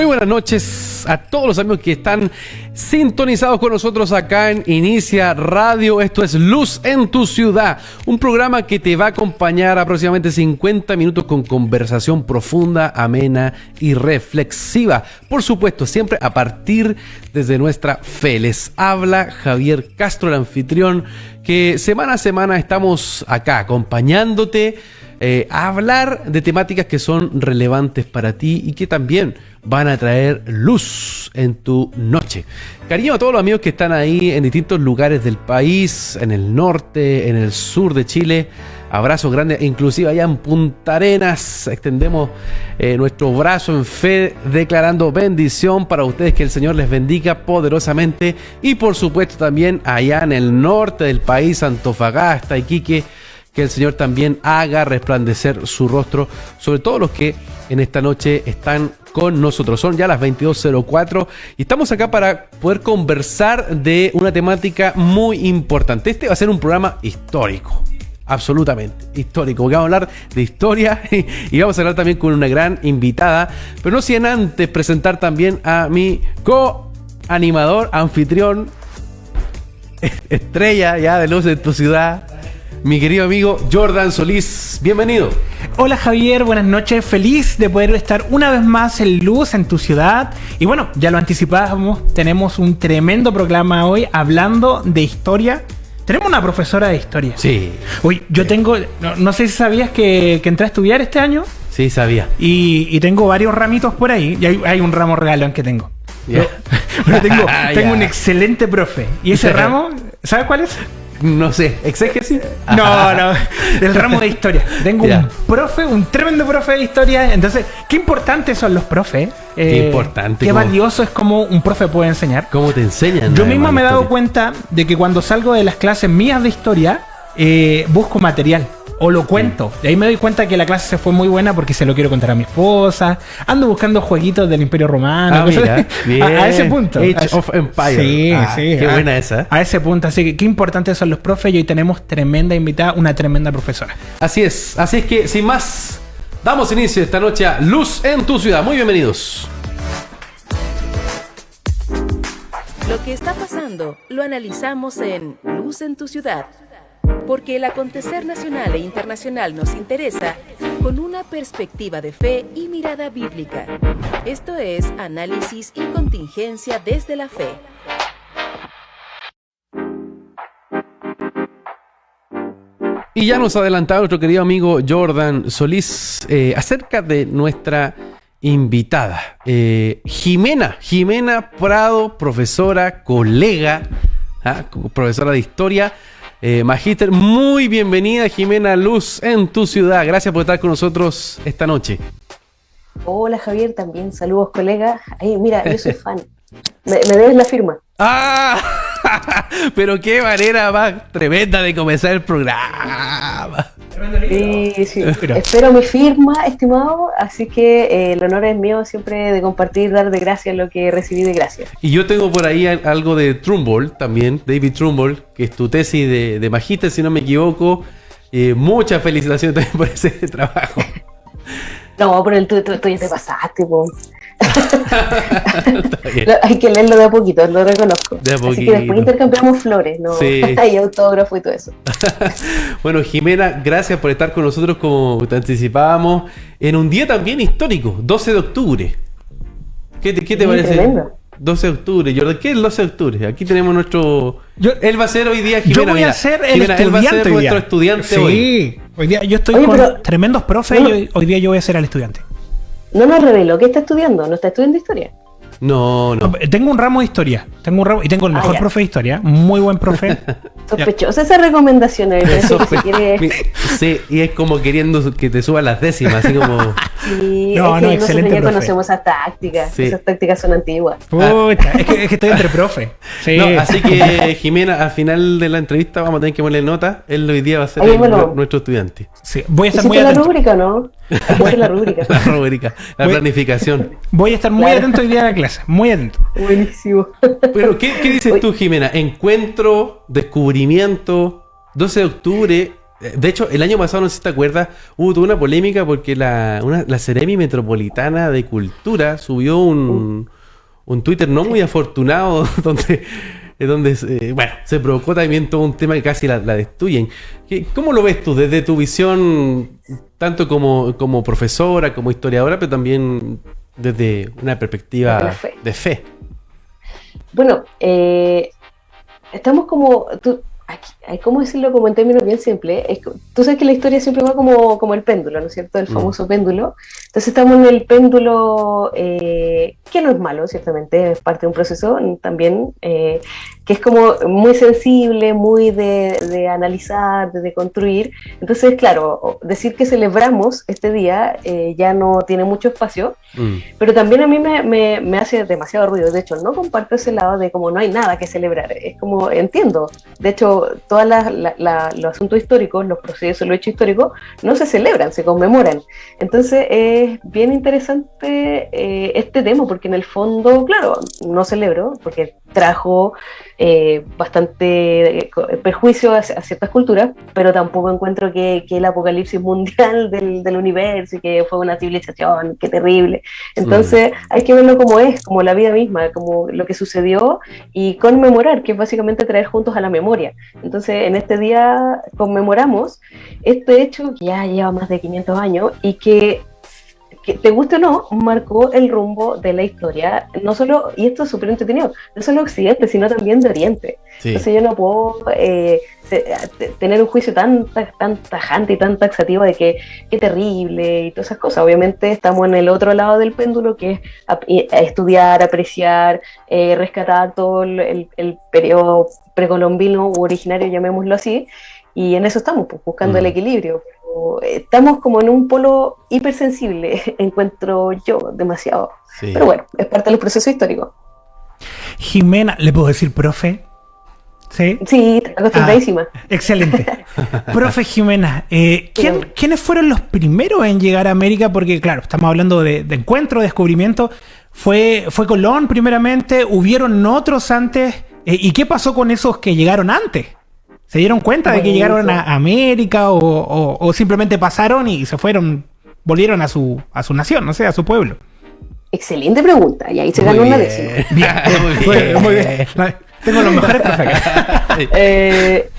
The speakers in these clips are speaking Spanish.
Muy buenas noches a todos los amigos que están sintonizados con nosotros acá en Inicia Radio. Esto es Luz en tu Ciudad, un programa que te va a acompañar aproximadamente 50 minutos con conversación profunda, amena y reflexiva. Por supuesto, siempre a partir desde nuestra fe. Les habla Javier Castro, el anfitrión, que semana a semana estamos acá acompañándote a hablar de temáticas que son relevantes para ti y que también van a traer luz en tu noche. Cariño a todos los amigos que están ahí en distintos lugares del país, en el norte, en el sur de Chile. Abrazos grandes, inclusive allá en Punta Arenas. Extendemos nuestro brazo en fe, declarando bendición para ustedes, que el Señor les bendiga poderosamente. Y por supuesto también allá en el norte del país, Antofagasta, Iquique, que el Señor también haga resplandecer su rostro sobre todos los que en esta noche están con nosotros. Son ya las 22:04 y estamos acá para poder conversar de una temática muy importante. Este va a ser un programa histórico, absolutamente histórico, porque vamos a hablar de historia y vamos a hablar también con una gran invitada, pero no sin antes presentar también a mi co-animador, anfitrión, estrella ya de Luz en tu Ciudad, mi querido amigo Jordan Solís. Bienvenido. Hola Javier, buenas noches. Feliz de poder estar una vez más en Luz en tu Ciudad. Y bueno, ya lo anticipábamos, tenemos un tremendo programa hoy hablando de historia. Tenemos una profesora de historia. Sí. Uy, yo tengo, no sé si sabías que entré a estudiar este año. Sí, sabía. Y tengo varios ramitos por ahí. Y hay un ramo regalón que tengo. Yeah. Tengo un excelente profe. Y ese ramo, ¿sabes cuál es? No sé, ¿exégesis? No, del ramo de historia. Tengo un profe, un tremendo profe de historia. Entonces, qué importantes son los profes. Qué importante. Qué valioso es como un profe puede enseñar. ¿Cómo te enseñan? Yo mismo me he dado cuenta de que cuando salgo de las clases mías de historia, busco material. O lo cuento. De ahí me doy cuenta que la clase se fue muy buena porque se lo quiero contar a mi esposa. Ando buscando jueguitos del Imperio Romano. Mira, bien. A ese punto. Age of Empire. Sí. Qué buena esa. A ese punto. Así que qué importantes son los profes. Y hoy tenemos tremenda invitada, una tremenda profesora. Así es. Así es que, sin más, damos inicio esta noche a Luz en tu Ciudad. Muy bienvenidos. Lo que está pasando lo analizamos en Luz en tu Ciudad. Porque el acontecer nacional e internacional nos interesa con una perspectiva de fe y mirada bíblica. Esto es análisis y contingencia desde la fe. Y ya nos adelantaba nuestro querido amigo Jordan Solís acerca de nuestra invitada, Jimena Prado, profesora, colega, profesora de historia. Magíster, muy bienvenida Jimena, Luz en tu Ciudad. Gracias por estar con nosotros esta noche. Hola Javier, también saludos colegas. Ay, mira, yo soy fan. Me debes la firma. ¡Ah! Pero qué manera más tremenda de comenzar el programa. Sí. Espero mi firma, estimado. Así que el honor es mío siempre de compartir, dar de gracia lo que recibí de gracia. Y yo tengo por ahí algo de Trumbull también, David Trumbull, que es tu tesis de magíster, si no me equivoco. Muchas felicitaciones también por ese trabajo. No, pero tú ya te pasaste, po. Hay que leerlo de a poquito, lo reconozco. Así que después intercambiamos flores, ¿no? Sí. Hay autógrafo y todo eso. Bueno, Jimena, gracias por estar con nosotros, como te anticipábamos, en un día también histórico, 12 de octubre. ¿Qué te parece? Tremendo. 12 de octubre, Jordan, ¿qué es el 12 de octubre? Aquí tenemos nuestro... él va a ser hoy día, Jimena. Yo voy a ser el Jimena, estudiante. Él va a ser nuestro estudiante hoy. Sí, hoy día yo estoy con tremendos profes y hoy día yo voy a ser el estudiante. No nos reveló qué está estudiando, ¿no está estudiando historia? No. Tengo un ramo de historia. Y tengo el mejor profe de historia. Muy buen profe. Sospechosa esa recomendación. Sí, y es como queriendo que te suban las décimas, así como... Sí, no, es que excelente nosotros ya profe. Conocemos esas tácticas. Sí. Esas tácticas son antiguas. Pucha, es que estoy entre profe. Sí. No, así que Jimena, al final de la entrevista vamos a tener que ponerle nota. Él hoy día va a ser nuestro estudiante. Sí, voy a estar muy atento. atento. La rúbrica, ¿no? Hay que hacer la rúbrica. La planificación. Voy a estar muy atento hoy día a la clase. Muy atento. Buenísimo. Pero, ¿qué dices tú, Jimena? Encuentro, descubrimiento, 12 de octubre, De hecho, el año pasado, no sé si te acuerdas, hubo toda una polémica porque la Seremi Metropolitana de Cultura subió un Twitter no muy afortunado donde se provocó también todo un tema que casi la destruyen. ¿Cómo lo ves tú desde tu visión, tanto como profesora, como historiadora, pero también desde una perspectiva de fe? Bueno, estamos como... ¿Cómo decirlo como en términos bien simples? Tú sabes que la historia siempre va como el péndulo, ¿no es cierto? El famoso péndulo. Entonces estamos en el péndulo, que no es malo, ciertamente, es parte de un proceso también, que es como muy sensible, muy de analizar, de construir. Entonces, claro, decir que celebramos este día ya no tiene mucho espacio, pero también a mí me hace demasiado ruido. De hecho, no comparto ese lado de como no hay nada que celebrar. Es como, entiendo. De hecho, todos los asuntos históricos, los procesos, los hechos históricos, no se celebran, se conmemoran. Entonces es bien interesante este tema, porque en el fondo, claro, no celebro, porque trajo bastante perjuicio a ciertas culturas, pero tampoco encuentro que el apocalipsis mundial del universo y que fue una civilización, qué terrible. Entonces hay que verlo como es, como la vida misma, como lo que sucedió y conmemorar, que es básicamente traer juntos a la memoria. Entonces en este día conmemoramos este hecho que ya lleva más de 500 años y que te guste o no, marcó el rumbo de la historia, no solo, y esto es súper entretenido, no solo de Occidente, sino también de Oriente. Sí. Entonces yo no puedo tener un juicio tan tajante y tan taxativo de que qué terrible y todas esas cosas. Obviamente estamos en el otro lado del péndulo, que es estudiar, apreciar, rescatar todo el periodo precolombino u originario, llamémoslo así, y en eso estamos, pues, buscando el equilibrio. Estamos como en un polo hipersensible, encuentro yo, demasiado. Sí. Pero bueno, es parte del proceso histórico. Jimena, ¿le puedo decir profe? Sí, sí, acostumbradísima. Excelente. Profe Jimena, ¿quiénes fueron los primeros en llegar a América? Porque claro, estamos hablando de encuentro, descubrimiento. ¿Fue Colón primeramente? ¿Hubieron otros antes? ¿Y qué pasó con esos que llegaron antes? ¿Se dieron cuenta de que llegaron a América o simplemente pasaron y se fueron, volvieron a su nación, no sé, a su pueblo? Excelente pregunta, y ahí se ganó una décima. Bien, muy bien. Tengo los mejores profesores.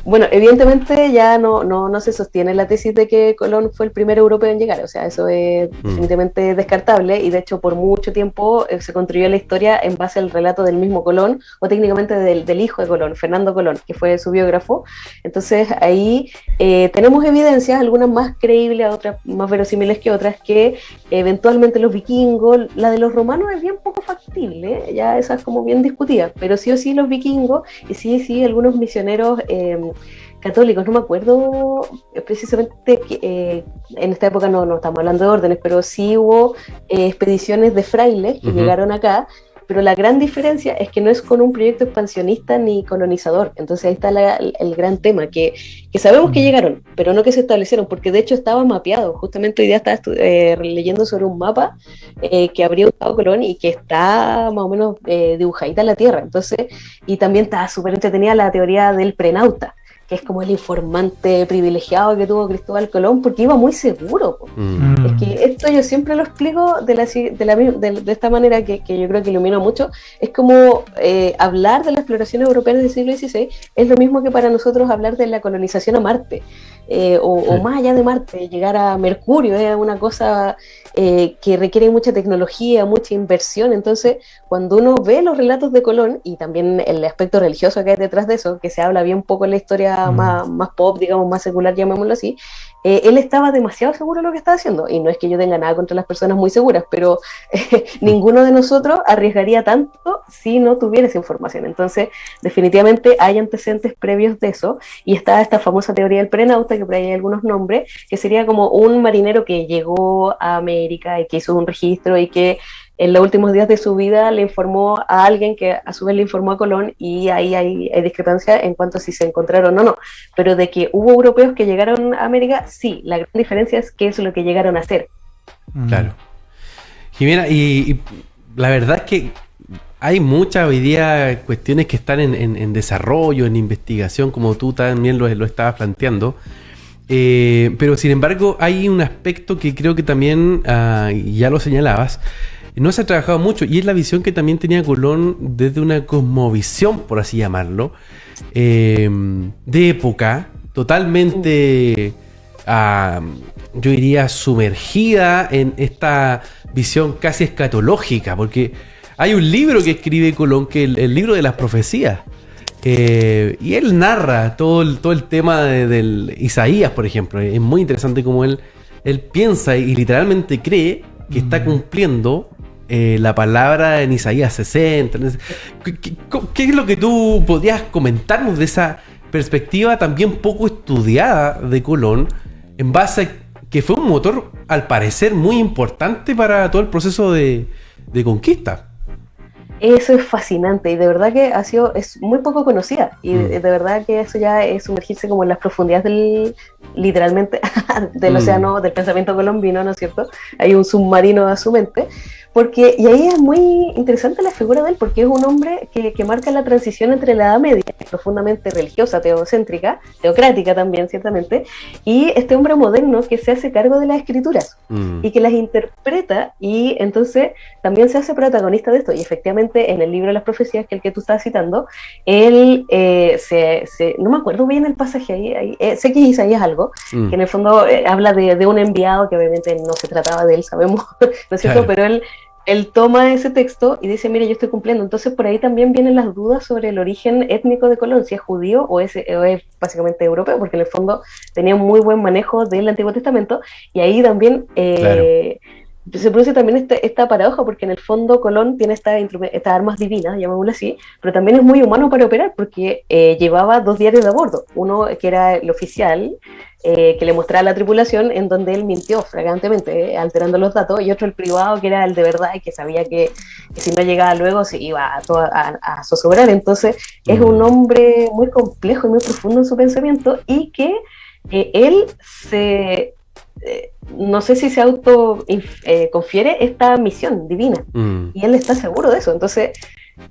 Bueno, evidentemente ya no se sostiene la tesis de que Colón fue el primer europeo en llegar, o sea, eso es definitivamente descartable, y de hecho por mucho tiempo se construyó la historia en base al relato del mismo Colón, o técnicamente del hijo de Colón, Fernando Colón, que fue su biógrafo. Entonces ahí tenemos evidencias, algunas más creíbles, otras más verosímiles que otras, que eventualmente los vikingos, la de los romanos es bien poco factible, ya esa es como bien discutida, pero sí o sí los vikingos, y sí algunos misioneros católicos, no me acuerdo precisamente que, en esta época no estamos hablando de órdenes, pero sí hubo expediciones de frailes que llegaron acá, pero la gran diferencia es que no es con un proyecto expansionista ni colonizador. Entonces ahí está el gran tema, que sabemos que llegaron, pero no que se establecieron, porque de hecho estaba mapeado. Justamente hoy día estaba leyendo sobre un mapa que habría usado Colón y que está más o menos dibujadita en la Tierra. Entonces, y también está súper entretenida la teoría del prenauta, que es como el informante privilegiado que tuvo Cristóbal Colón, porque iba muy seguro. Es que esto yo siempre lo explico de esta manera que yo creo que ilumina mucho. Es como hablar de la exploración europea del siglo XVI es lo mismo que para nosotros hablar de la colonización a Marte, o más allá de Marte, llegar a Mercurio es una cosa que requiere mucha tecnología, mucha inversión. Entonces, cuando uno ve los relatos de Colón, y también el aspecto religioso que hay detrás de eso, que se habla bien poco en la historia más pop, digamos, más secular, llamémoslo así, él estaba demasiado seguro de lo que estaba haciendo, y no es que yo tenga nada contra las personas muy seguras, pero ninguno de nosotros arriesgaría tanto si no tuviera esa información. Entonces, definitivamente hay antecedentes previos de eso, y está esta famosa teoría del prenauta, que por ahí hay algunos nombres, que sería como un marinero que llegó a América y que hizo un registro y que en los últimos días de su vida le informó a alguien que a su vez le informó a Colón, y ahí hay discrepancia en cuanto a si se encontraron o no. Pero de que hubo europeos que llegaron a América, sí, la gran diferencia es qué es lo que llegaron a hacer. Claro. Jimena, y la verdad es que hay muchas hoy día cuestiones que están en desarrollo, en investigación, como tú también lo estabas planteando. Pero sin embargo hay un aspecto que creo que también, ya lo señalabas, no se ha trabajado mucho, y es la visión que también tenía Colón desde una cosmovisión, por así llamarlo, de época, totalmente, yo diría, sumergida en esta visión casi escatológica, porque hay un libro que escribe Colón, que es el libro de las profecías, y él narra todo el tema del Isaías, por ejemplo. Es muy interesante cómo él piensa y literalmente cree que está cumpliendo la palabra en Isaías 60. ¿Qué es lo que tú podrías comentarnos de esa perspectiva también poco estudiada de Colón, en base a que fue un motor, al parecer, muy importante para todo el proceso de conquista? Eso es fascinante y de verdad que es muy poco conocida y de verdad que eso ya es sumergirse como en las profundidades literalmente del océano, del pensamiento colombino, ¿no es cierto? Hay un submarino a su mente, y ahí es muy interesante la figura de él, porque es un hombre que marca la transición entre la Edad Media, profundamente religiosa, teocéntrica, teocrática también, ciertamente, y este hombre moderno que se hace cargo de las escrituras y que las interpreta, y entonces también se hace protagonista de esto. Y efectivamente en el libro de las profecías, que es el que tú estás citando, él no me acuerdo bien el pasaje ahí, sé que es Isaías algo, que en el fondo habla de un enviado, que obviamente no se trataba de él, sabemos, ¿no es cierto? Claro. Pero él toma ese texto y dice, mire, yo estoy cumpliendo. Entonces por ahí también vienen las dudas sobre el origen étnico de Colón, si es judío o es básicamente europeo, porque en el fondo tenía un muy buen manejo del Antiguo Testamento, y ahí también Claro. se produce también esta paradoja, porque en el fondo Colón tiene estas armas divinas, llamémoslo así, pero también es muy humano para operar, porque llevaba 2 diarios de a bordo, uno que era el oficial, que le mostraba a la tripulación, en donde él mintió flagrantemente, alterando los datos, y otro el privado, que era el de verdad, y que sabía que si no llegaba luego se iba a zozobrar. Entonces es un hombre muy complejo y muy profundo en su pensamiento, y que él no sé si se confiere esta misión divina, y él está seguro de eso. Entonces,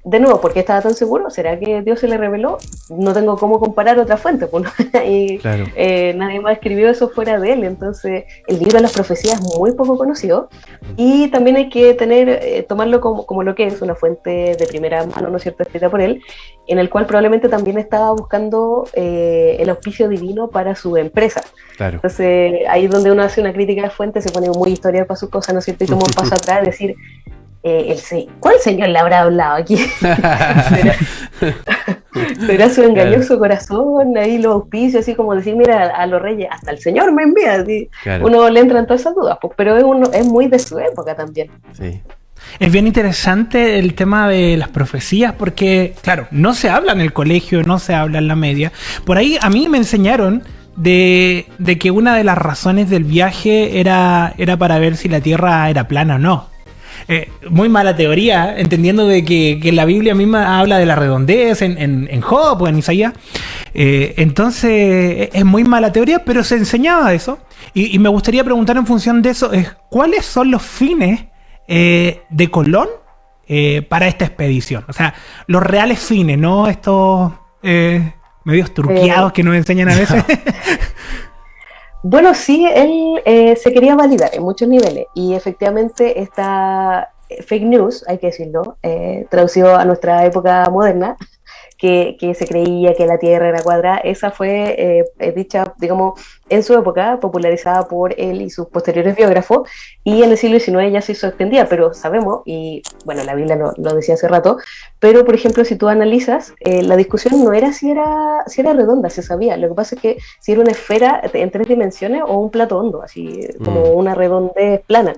de nuevo, ¿por qué estaba tan seguro? ¿Será que Dios se le reveló? No tengo cómo comparar otra fuente, pues, ¿no? Y Claro. nadie más escribió eso fuera de él. Entonces, el libro de las profecías es muy poco conocido, y también hay que tomarlo como lo que es, una fuente de primera mano, ¿no es cierto?, escrita por él, en el cual probablemente también estaba buscando el auspicio divino para su empresa. Claro. Entonces, ahí es donde uno hace una crítica de fuente, se pone muy historial para sus cosas, ¿no es cierto?, y toma un paso atrás, decir, ¿cuál señor le habrá hablado aquí? ¿Será su engañoso corazón? Ahí los auspicios, así como decir, mira, a los reyes, hasta el Señor me envía. Así. Claro. Uno le entra en todas esas dudas, pues, pero es muy de su época también. Sí. Es bien interesante el tema de las profecías, porque, claro, no se habla en el colegio, no se habla en la media. Por ahí a mí me enseñaron de que una de las razones del viaje era para ver si la Tierra era plana o no. Muy mala teoría, entendiendo de que la Biblia misma habla de la redondez en Job o en Isaías. Entonces es muy mala teoría, pero se enseñaba eso. Y me gustaría preguntar en función de eso, ¿cuáles son los fines de Colón para esta expedición? O sea, los reales fines, no estos medios truqueados que nos enseñan a veces. Bueno, sí, él se quería validar en muchos niveles, y efectivamente esta fake news, hay que decirlo, traducido a nuestra época moderna, que se creía que la Tierra era cuadrada, esa fue dicha, digamos, en su época, popularizada por él y sus posteriores biógrafos, y en el siglo XIX ya se hizo extendida, pero sabemos, y bueno, la Biblia lo decía hace rato, pero por ejemplo, si tú analizas, la discusión no era si era redonda, se sabía. Lo que pasa es que si era una esfera en 3 dimensiones o un plato hondo, así como una redondez plana.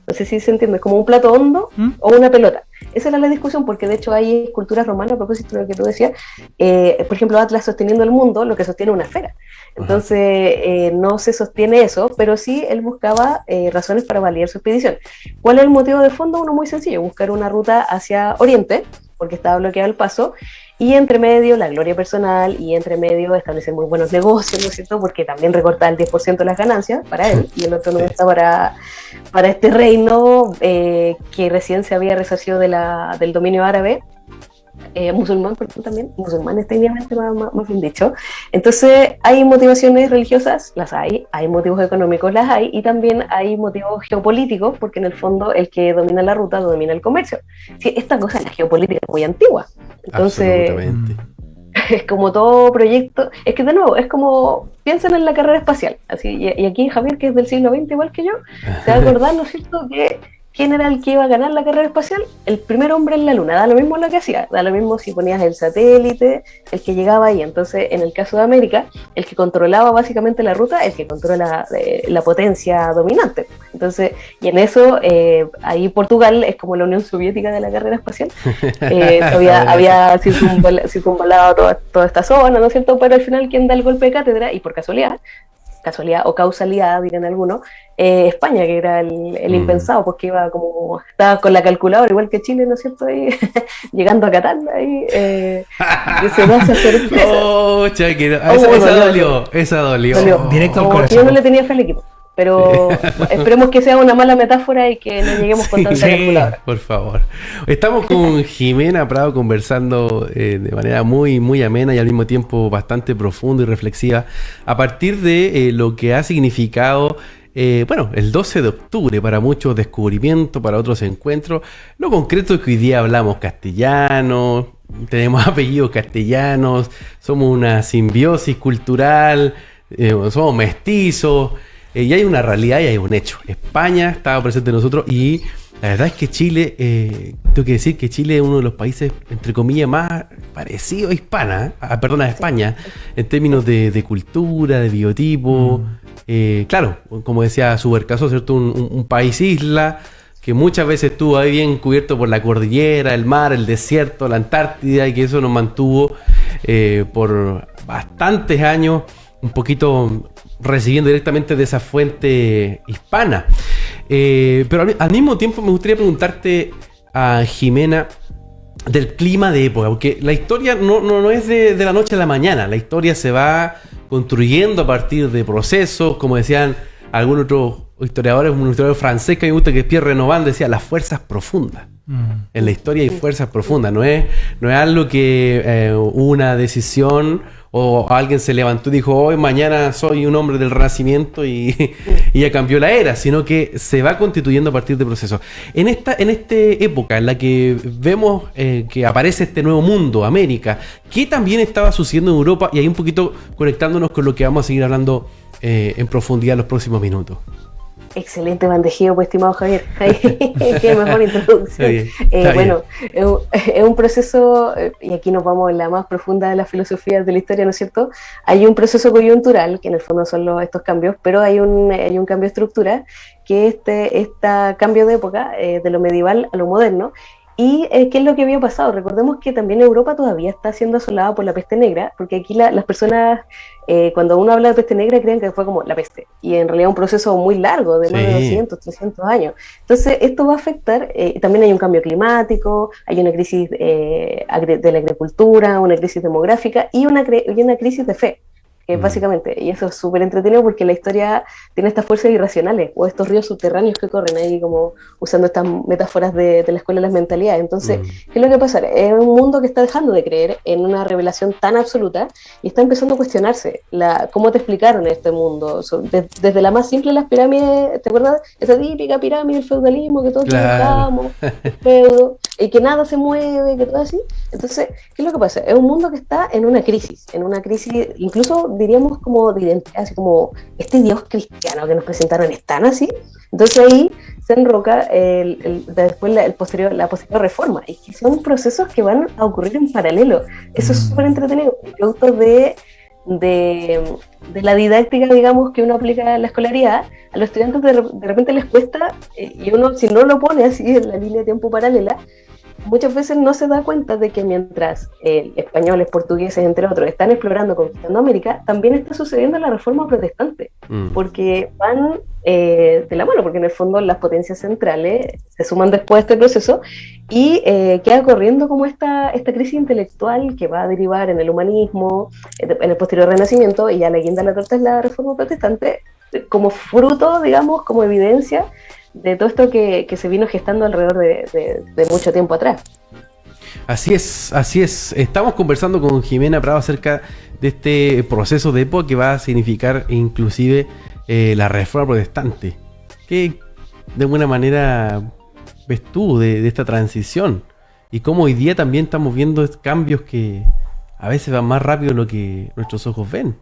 No sé si se entiende, como un plato hondo o una pelota. Esa era la discusión, porque de hecho hay esculturas romanas, a propósito de lo que tú decías, por ejemplo, Atlas sosteniendo el mundo, lo que sostiene una esfera. Entonces, no se sostiene eso, pero sí él buscaba razones para validar su expedición. ¿Cuál es el motivo de fondo? Uno muy sencillo, buscar una ruta hacia Oriente, porque estaba bloqueado el paso, y entre medio la gloria personal, y entre medio establecer muy buenos negocios, ¿no es cierto? Porque también recortaba el 10% de las ganancias para él, y el otro no está para este reino que recién se había resarcido del dominio árabe, musulmán, perdón, también, musulmanes técnicamente, más bien dicho. Entonces, hay motivaciones religiosas, las hay motivos económicos, las hay, y también hay motivos geopolíticos, porque en el fondo el que domina la ruta domina el comercio. Sí, esta cosa de la geopolítica es muy antigua. Entonces, Absolutamente. es como todo proyecto, es que de nuevo, es como, piensen en la carrera espacial, así, y aquí Javier, que es del siglo XX igual que yo, se va a acordar, ¿no es cierto?, que ¿quién era el que iba a ganar la carrera espacial? El primer hombre en la Luna. Da lo mismo lo que hacía, da lo mismo si ponías el satélite, el que llegaba ahí. Entonces, en el caso de América, el que controlaba básicamente la ruta, el que controla la potencia dominante. Entonces, y en eso, ahí Portugal es como la Unión Soviética de la carrera espacial. Había circunvalado toda esta zona, ¿no es cierto? Pero al final, quien da el golpe de cátedra, y por casualidad o causalidad, dirán algunos, España, que era el impensado, porque estaba con la calculadora, igual que Chile, ¿no es cierto? Ahí, llegando a Qatar, ahí, que se va a hacer. Oh, Shakira, esa dolió. Directo al Como corazón. yo no le tenía fe al equipo, pero esperemos que sea una mala metáfora y que no lleguemos con tanta calculadora. Por favor. Estamos con Jimena Prado conversando de manera muy, muy amena y al mismo tiempo bastante profunda y reflexiva a partir de lo que ha significado el 12 de octubre, para muchos descubrimiento, para otros encuentros. Lo concreto es que hoy día hablamos castellano, tenemos apellidos castellanos, somos una simbiosis cultural, somos mestizos, y hay una realidad y hay un hecho. España estaba presente en nosotros y la verdad es que Chile, tengo que decir que Chile es uno de los países, entre comillas, más parecidos a España, en términos de cultura, de biotipo. Claro, como decía Subercaso, ¿cierto? Un país isla que muchas veces estuvo ahí bien cubierto por la cordillera, el mar, el desierto, la Antártida, y que eso nos mantuvo por bastantes años un poquito recibiendo directamente de esa fuente hispana. Pero al mismo tiempo me gustaría preguntarte a Jimena del clima de época, porque la historia no es de la noche a la mañana. La historia se va construyendo a partir de procesos, como decían algunos otros historiadores, un historiador francés que me gusta, que es Pierre Renovan, decía las fuerzas profundas. En la historia hay fuerzas profundas, no es algo que una decisión o alguien se levantó y dijo hoy, mañana soy un hombre del Renacimiento y ya cambió la era, sino que se va constituyendo a partir de procesos. En esta época en la que vemos que aparece este nuevo mundo, América, ¿qué también estaba sucediendo en Europa? Y ahí un poquito conectándonos con lo que vamos a seguir hablando en profundidad en los próximos minutos. Excelente bandejeo, pues, estimado Javier. Qué mejor introducción. Bueno, es un proceso, y aquí nos vamos en la más profunda de las filosofías de la historia, ¿no es cierto? Hay un proceso coyuntural, que en el fondo son estos cambios, pero hay un cambio de estructura, que es este cambio de época, de lo medieval a lo moderno. ¿Y qué es lo que había pasado? Recordemos que también Europa todavía está siendo asolada por la peste negra, porque aquí las personas, cuando uno habla de peste negra, creen que fue como la peste, y en realidad un proceso muy largo, de más de 200, 300 años. Entonces, esto va a afectar, también hay un cambio climático, hay una crisis de la agricultura, una crisis demográfica y una crisis de fe. Básicamente, y eso es súper entretenido porque la historia tiene estas fuerzas irracionales o estos ríos subterráneos que corren ahí, como usando estas metáforas de la escuela de las mentalidades. Entonces, ¿qué es lo que pasa? Es un mundo que está dejando de creer en una revelación tan absoluta y está empezando a cuestionarse cómo te explicaron este mundo, desde la más simple de las pirámides. ¿Te acuerdas? Esa típica pirámide del feudalismo que todos dibujamos, el feudo, y que nada se mueve, que todo así. Entonces, ¿qué es lo que pasa? Es un mundo que está en una crisis, incluso diríamos como de identidad, así como este Dios cristiano que nos presentaron es tan así. Entonces ahí se enroca después la posterior reforma, y que son procesos que van a ocurrir en paralelo. Eso es súper entretenido, producto de la didáctica, digamos, que uno aplica en la escolaridad. A los estudiantes de repente les cuesta, y uno, si no lo pone así en la línea de tiempo paralela, muchas veces no se da cuenta de que mientras españoles, portugueses, entre otros, están explorando, conquistando América, también está sucediendo la reforma protestante, porque van de la mano, porque en el fondo las potencias centrales se suman después de este proceso y queda corriendo como esta crisis intelectual que va a derivar en el humanismo, en el posterior Renacimiento, y ya la guinda de la torta es la reforma protestante, como fruto, digamos, como evidencia de todo esto que se vino gestando alrededor de mucho tiempo atrás. Así es, así es. Estamos conversando con Jimena Prado acerca de este proceso de época que va a significar inclusive la reforma protestante. ¿Qué de buena manera ves tú de esta transición? Y cómo hoy día también estamos viendo cambios que a veces van más rápido de lo que nuestros ojos ven.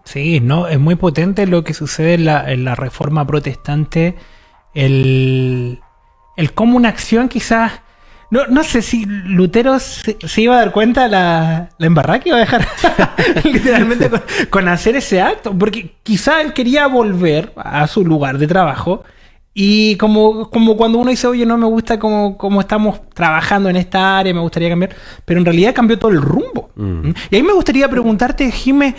Sí, no, es muy potente lo que sucede en la reforma protestante. El cómo una acción quizás... No sé si Lutero se iba a dar cuenta la embarrada que iba a dejar literalmente con hacer ese acto, porque quizá él quería volver a su lugar de trabajo y como cuando uno dice, oye, no me gusta cómo estamos trabajando en esta área, me gustaría cambiar, pero en realidad cambió todo el rumbo. Y ahí me gustaría preguntarte, Jimé,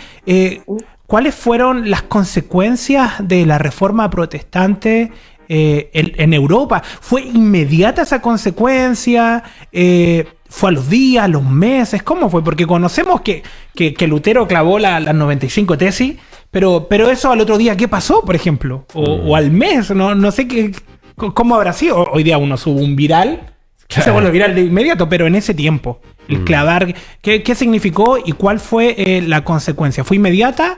¿cuáles fueron las consecuencias de la reforma protestante en Europa? ¿Fue inmediata esa consecuencia? ¿Fue a los días, a los meses? ¿Cómo fue? Porque conocemos que Lutero clavó las 95 tesis, pero eso al otro día, ¿qué pasó, por ejemplo? O al mes, no sé cómo habrá sido. Hoy día uno sube un viral, se vuelve viral de inmediato, pero en ese tiempo, el clavar, ¿qué significó y cuál fue la consecuencia? ¿Fue inmediata?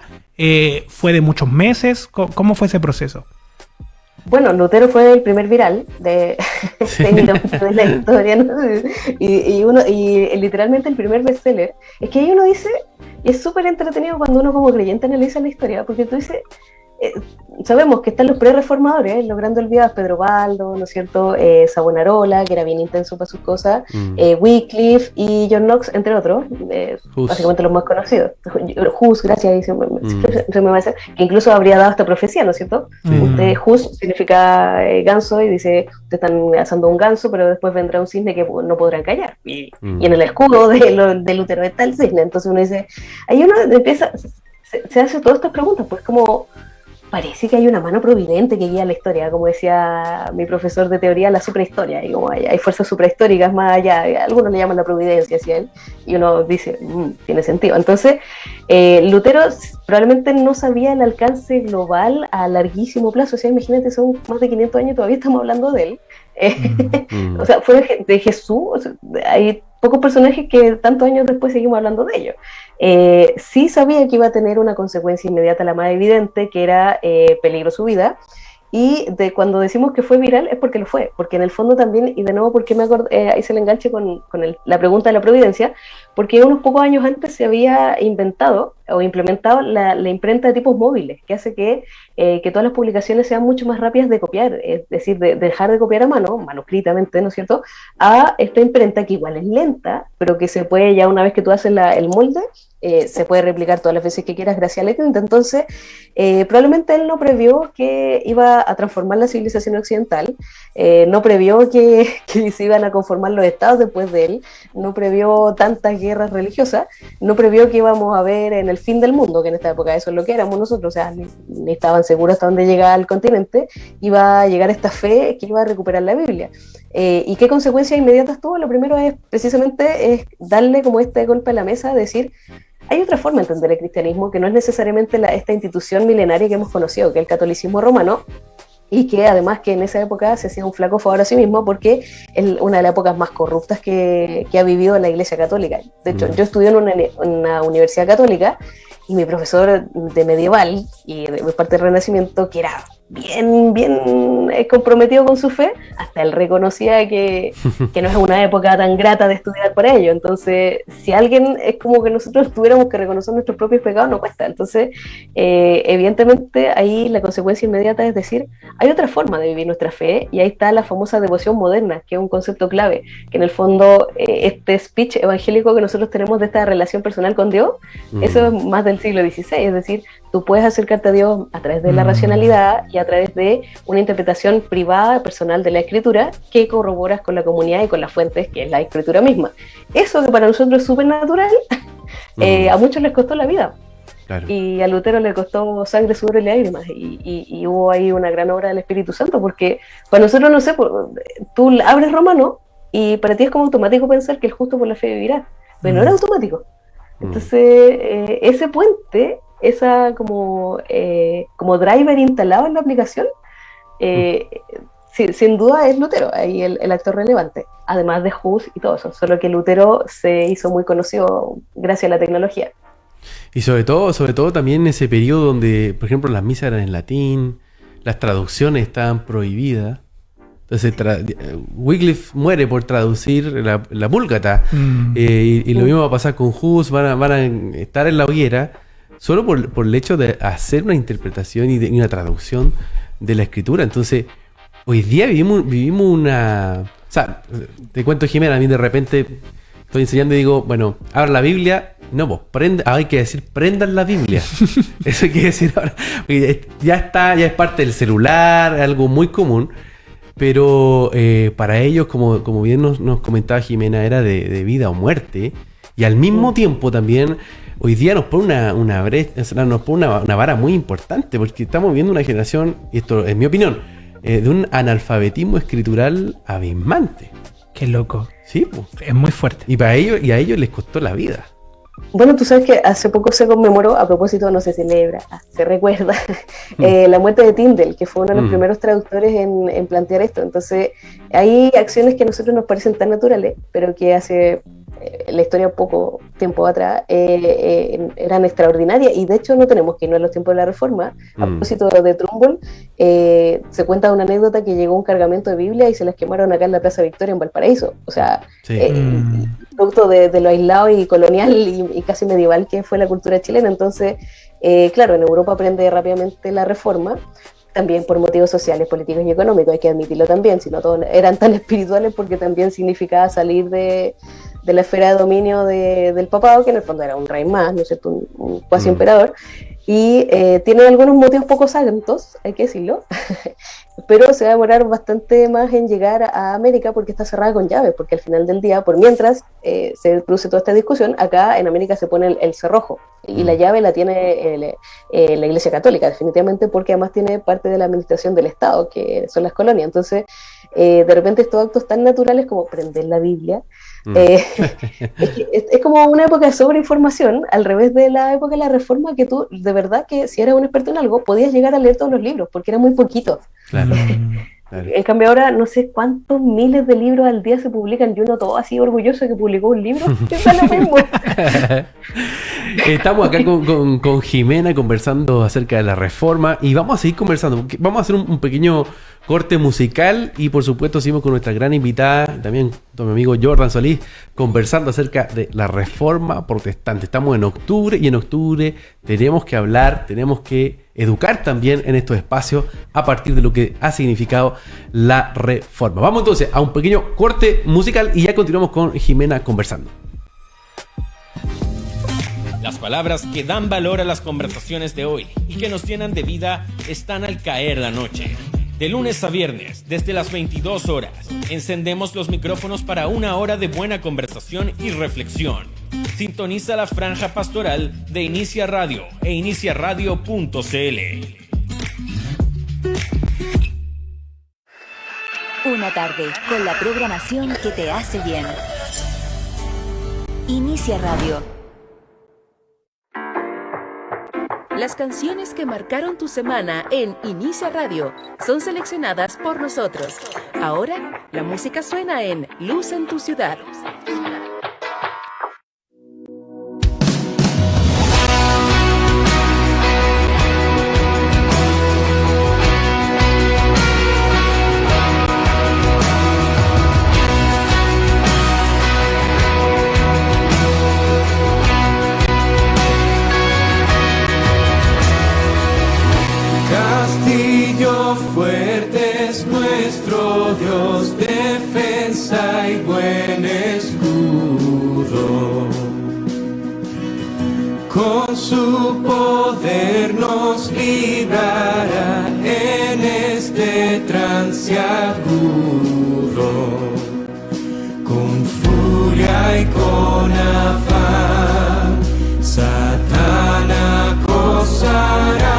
¿Fue de muchos meses? ¿Cómo fue ese proceso? Bueno, Lutero fue el primer viral de la historia, ¿no? Y literalmente el primer bestseller. Es que ahí uno dice, y es súper entretenido cuando uno como creyente analiza la historia, porque tú dices, sabemos que están los pre-reformadores, logrando olvidados, Pedro Baldo, ¿no es cierto? Savonarola, que era bien intenso para sus cosas, Wycliffe y John Knox, entre otros, básicamente los más conocidos. Hus, gracias, se me va a hacer, que incluso habría dado esta profecía, ¿no es cierto? Hus significa ganso, y dice, ustedes están asando un ganso, pero después vendrá un cisne que no podrán callar. Y en el escudo de Lutero está el cisne, entonces uno dice, ahí uno empieza, se hace todas estas preguntas, pues como... Parece que hay una mano providente que guía la historia, como decía mi profesor de teoría, la suprahistoria, y como hay fuerzas suprahistóricas más allá, algunos le llaman la providencia hacia él, y uno dice, tiene sentido. Entonces, Lutero probablemente no sabía el alcance global a larguísimo plazo, o sea, imagínate, son más de 500 años, todavía estamos hablando de él. O sea, fue de Jesús, o sea, hay pocos personajes que tantos años después seguimos hablando de ellos. Sí sabía que iba a tener una consecuencia inmediata, la más evidente, que era peligro su vida, y cuando decimos que fue viral es porque lo fue, porque en el fondo también, y de nuevo porque ahí se le enganche con la pregunta de la providencia, porque unos pocos años antes se había inventado o implementado la imprenta de tipos móviles, que hace que todas las publicaciones sean mucho más rápidas de copiar, es decir, de dejar de copiar a mano, manuscritamente, ¿no es cierto?, a esta imprenta que igual es lenta, pero que se puede, ya una vez que tú haces el molde, se puede replicar todas las veces que quieras gracias a la tinta. Entonces, probablemente él no previó que iba a transformar la civilización occidental, no previó que se iban a conformar los estados después de él, no previó tantas guerras religiosas, no previó que íbamos a ver en el fin del mundo, que en esta época eso es lo que éramos nosotros, o sea, ni estaban seguros hasta dónde llegaba el continente, iba a llegar esta fe que iba a recuperar la Biblia. ¿Y qué consecuencias inmediatas tuvo? Lo primero es precisamente darle como este golpe a la mesa, decir, hay otra forma de entender el cristianismo que no es necesariamente esta institución milenaria que hemos conocido, que es el catolicismo romano, y que además que en esa época se hacía un flaco favor a sí mismo porque es una de las épocas más corruptas que ha vivido la Iglesia Católica. De hecho, yo estudié en una universidad católica y mi profesor de medieval y de parte del Renacimiento, que era bien comprometido con su fe, hasta él reconocía que no es una época tan grata de estudiar para ello. Entonces, si alguien es como que nosotros tuviéramos que reconocer nuestros propios pecados, no cuesta. Entonces, evidentemente, ahí la consecuencia inmediata es decir, hay otra forma de vivir nuestra fe, y ahí está la famosa devoción moderna, que es un concepto clave, que en el fondo, este speech evangélico que nosotros tenemos de esta relación personal con Dios, eso es más del siglo XVI, es decir, tú puedes acercarte a Dios a través de la racionalidad y a través de una interpretación privada, personal de la Escritura, que corroboras con la comunidad y con las fuentes, que es la Escritura misma. Eso que para nosotros es súper natural, a muchos les costó la vida. Claro. Y a Lutero le costó sangre, sudor y lágrimas, y hubo ahí una gran obra del Espíritu Santo, porque para nosotros, no sé, tú abres Romano y para ti es como automático pensar que el justo por la fe vivirá, pero no era automático. Entonces, ese puente, esa como driver instalado en la aplicación, sí, sin duda es Lutero, ahí el actor relevante, además de Hus y todo eso, solo que Lutero se hizo muy conocido gracias a la tecnología. Y sobre todo también en ese periodo donde, por ejemplo, las misas eran en latín, las traducciones estaban prohibidas. Entonces Wycliffe muere por traducir la Vulgata. Y lo mismo va a pasar con Hus, van a estar en la hoguera solo por el hecho de hacer una interpretación y una traducción de la escritura. Entonces, hoy día vivimos una... O sea, te cuento, Jimena, a mí de repente estoy enseñando y digo, bueno, abra la Biblia. No, pues hay que decir, prendan la Biblia. Eso hay que decir ahora. Ya es parte del celular, algo muy común. Pero para ellos, como bien nos comentaba Jimena, era de vida o muerte. Y al mismo tiempo también, hoy día nos pone una brecha, nos pone una vara muy importante, porque estamos viendo una generación, y esto es mi opinión, de un analfabetismo escritural abismante. Qué loco. Sí, pues. Es muy fuerte. Y a ellos les costó la vida. Bueno, tú sabes que hace poco se conmemoró, a propósito, no se celebra, se recuerda, la muerte de Tyndale, que fue uno de los primeros traductores en plantear esto. Entonces, hay acciones que a nosotros nos parecen tan naturales, pero que hace la historia poco tiempo atrás eran extraordinarias, y de hecho no tenemos que irnos a los tiempos de la Reforma. A propósito de Trumbull, se cuenta una anécdota que llegó un cargamento de Biblia y se las quemaron acá en la Plaza Victoria en Valparaíso. O sea, producto de lo aislado y colonial y casi medieval que fue la cultura chilena. Entonces, claro, en Europa aprende rápidamente la Reforma, también por motivos sociales, políticos y económicos, hay que admitirlo también, si no todos eran tan espirituales, porque también significaba salir de la esfera de dominio del papado, que en el fondo era un rey más, ¿no es cierto?, un cuasi emperador, y tiene algunos motivos poco santos, hay que decirlo, pero se va a demorar bastante más en llegar a América porque está cerrada con llave, porque al final del día, por mientras se produce toda esta discusión, acá en América se pone el cerrojo, y la llave la tiene la Iglesia Católica, definitivamente, porque además tiene parte de la administración del Estado, que son las colonias. Entonces, de repente estos actos tan naturales como prender la Biblia, es como una época de sobreinformación, al revés de la época de la Reforma, que tú, de verdad, que si eras un experto en algo, podías llegar a leer todos los libros, porque eran muy poquitos. Claro. Claro. En cambio ahora no sé cuántos miles de libros al día se publican, y uno todo así orgulloso de que publicó un libro, que es lo mismo. Estamos acá con Jimena conversando acerca de la Reforma, y vamos a seguir conversando. Vamos a hacer un pequeño corte musical, y por supuesto seguimos con nuestra gran invitada, también con mi amigo Jordan Solís, conversando acerca de la Reforma protestante. Estamos en octubre, y en octubre tenemos que hablar, tenemos que educar también en estos espacios a partir de lo que ha significado la Reforma. Vamos entonces a un pequeño corte musical y ya continuamos con Jimena conversando. Las palabras que dan valor a las conversaciones de hoy y que nos llenan de vida están al caer la noche. De lunes a viernes, desde las 22 horas, encendemos los micrófonos para una hora de buena conversación y reflexión. Sintoniza la franja pastoral de Inicia Radio e iniciaradio.cl. Una tarde con la programación que te hace bien. Inicia Radio. Las canciones que marcaron tu semana en Inicia Radio son seleccionadas por nosotros. Ahora, la música suena en Luz en tu Ciudad. Castillo fuerte es nuestro Dios, defensa y buen escudo. Con su poder nos librará en este trance agudo. Con furia y con afán, Satán acosará.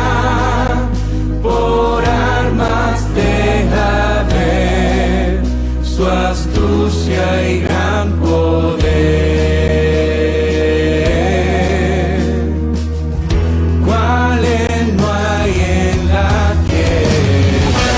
Por armas deja ver su astucia y gran poder. ¿Cuál no hay en la tierra?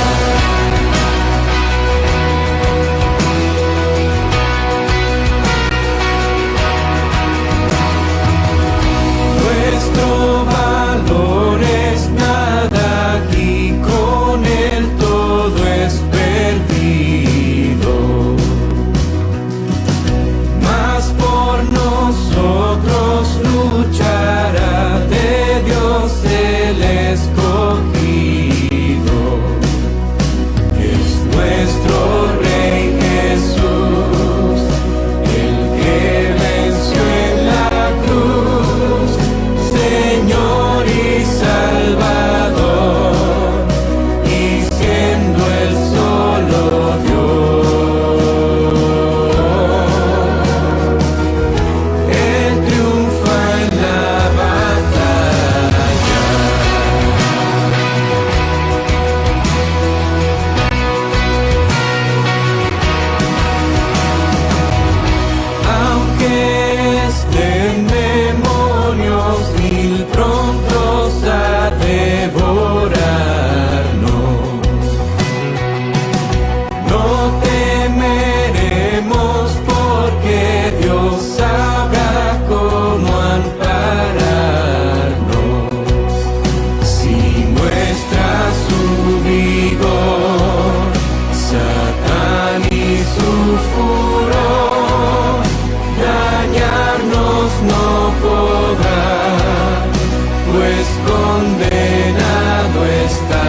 pues condenado está.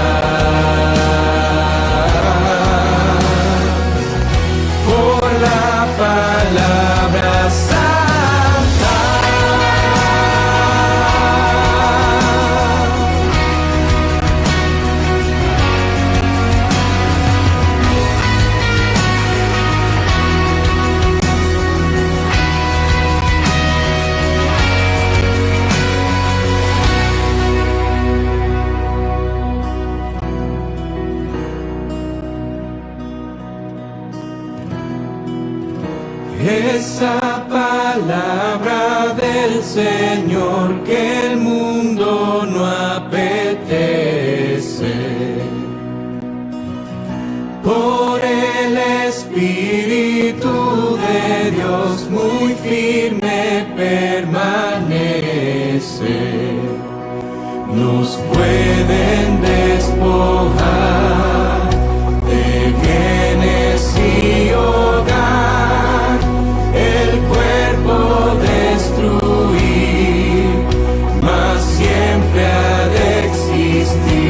Por la palabra santa. Esa palabra del Señor que el mundo no apetece. Por el Espíritu de Dios muy firme permanece. Nos pueden despojar de bienes y hogar, el cuerpo destruir, mas siempre ha de existir.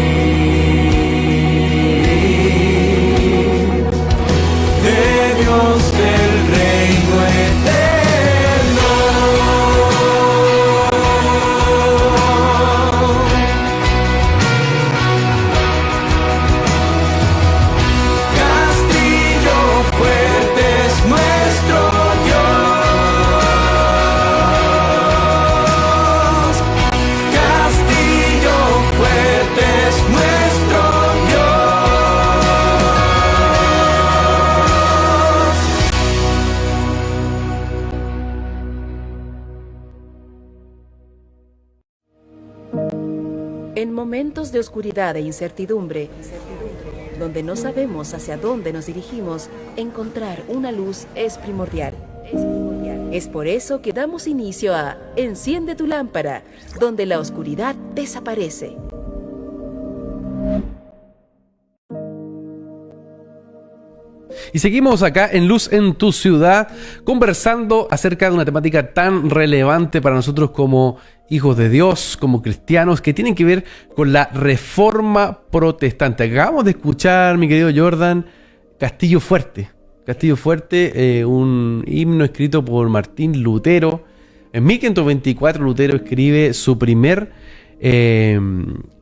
De Dios del reino eterno. Castillo fuerte es nuestro Dios. Castillo fuerte es nuestro En momentos de oscuridad e incertidumbre, donde no sabemos hacia dónde nos dirigimos, encontrar una luz es primordial. Es por eso que damos inicio a Enciende tu lámpara, donde la oscuridad desaparece. Y seguimos acá en Luz en tu Ciudad, conversando acerca de una temática tan relevante para nosotros como hijos de Dios, como cristianos, que tienen que ver con la Reforma Protestante. Acabamos de escuchar, mi querido Jordan, Castillo Fuerte. Castillo Fuerte, un himno escrito por Martín Lutero. En 1524 Lutero escribe su primer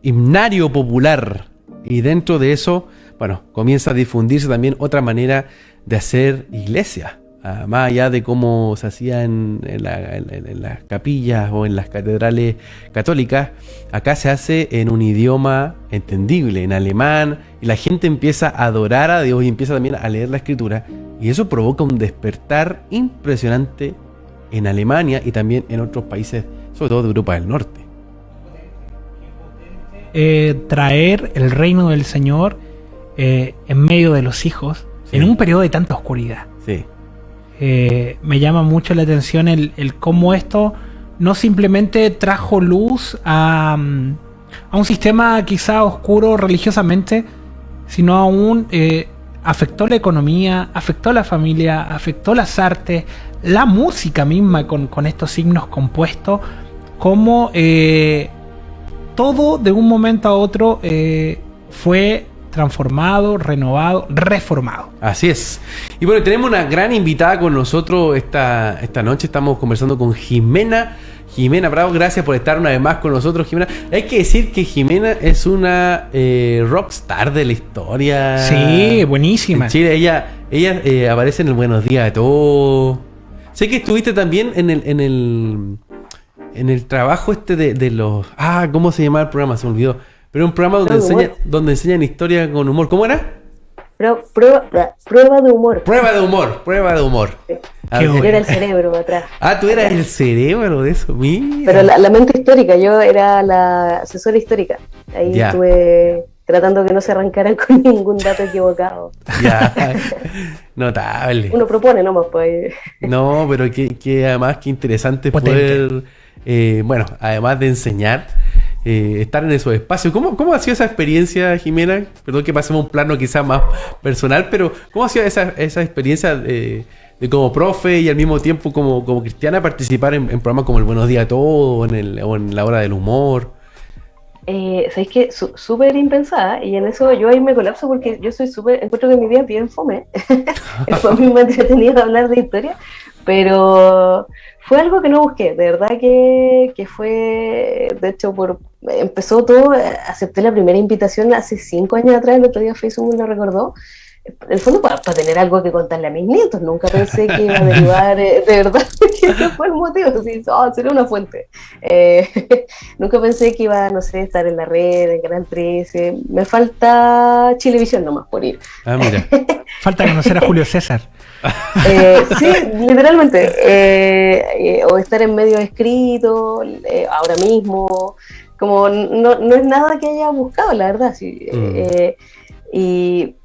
himnario popular. Y dentro de eso, bueno, comienza a difundirse también otra manera de hacer iglesia. Más allá de cómo se hacía en las capillas o en las catedrales católicas, acá se hace en un idioma entendible, en alemán, y la gente empieza a adorar a Dios y empieza también a leer la Escritura, y eso provoca un despertar impresionante en Alemania y también en otros países, sobre todo de Europa del Norte. Traer el reino del Señor en medio de los hijos, Sí. en un periodo de tanta oscuridad. Sí. Me llama mucho la atención el cómo esto no simplemente trajo luz a un sistema quizá oscuro religiosamente, sino aún afectó la economía, afectó la familia, afectó las artes, la música misma con estos signos compuestos, como todo de un momento a otro fue transformado, renovado, reformado. Así es. Y bueno, tenemos una gran invitada con nosotros esta noche. Estamos conversando con Jimena Bravo. Gracias por estar una vez más con nosotros, Jimena. Hay que decir que Jimena es una rockstar de la historia. Sí, buenísima. En Chile, ella aparece en el Buenos Días de Todo. Sé que estuviste también en el trabajo de los... ¿cómo se llamaba el programa? Se me olvidó. Pero un programa donde enseñan historia con humor. ¿Cómo era? Prueba de humor. Prueba de humor. Sí. Qué Yo era el cerebro atrás. Tú eras el cerebro de eso, mira. Pero la mente histórica, yo era la asesora histórica. Ahí Ya. estuve tratando que no se arrancaran con ningún dato equivocado. Ya. Notable. Uno propone nomás, pues. No, pero que además qué interesante Potente. poder, además de enseñar, estar en esos espacios. ¿Cómo ha sido esa experiencia, Jimena? Perdón que pasemos a un plano quizás más personal, pero ¿cómo ha sido esa experiencia de como profe y al mismo tiempo como cristiana participar en programas como el Buenos Días a Todos o en la Hora del Humor? ¿sabéis qué? Súper impensada, y en eso yo ahí me colapso porque yo soy súper, encuentro que mi vida es bien fome. El fome me ha entretenido hablar de historia, pero fue algo que no busqué, de verdad que fue, de hecho, empezó todo, acepté la primera invitación hace 5 años atrás, el otro día Facebook me lo recordó, en el fondo para tener algo que contarle a mis nietos. Nunca pensé que iba a derivar, de verdad, que ese fue el motivo, así, sería una fuente. Nunca pensé que iba, no sé, estar en la red, en Canal 13. Me falta Chilevisión nomás por ir. Ah, mira. Falta conocer a Julio César. Sí, literalmente. O estar en medios escritos, ahora mismo. Como no es nada que haya buscado, la verdad. Sí. Y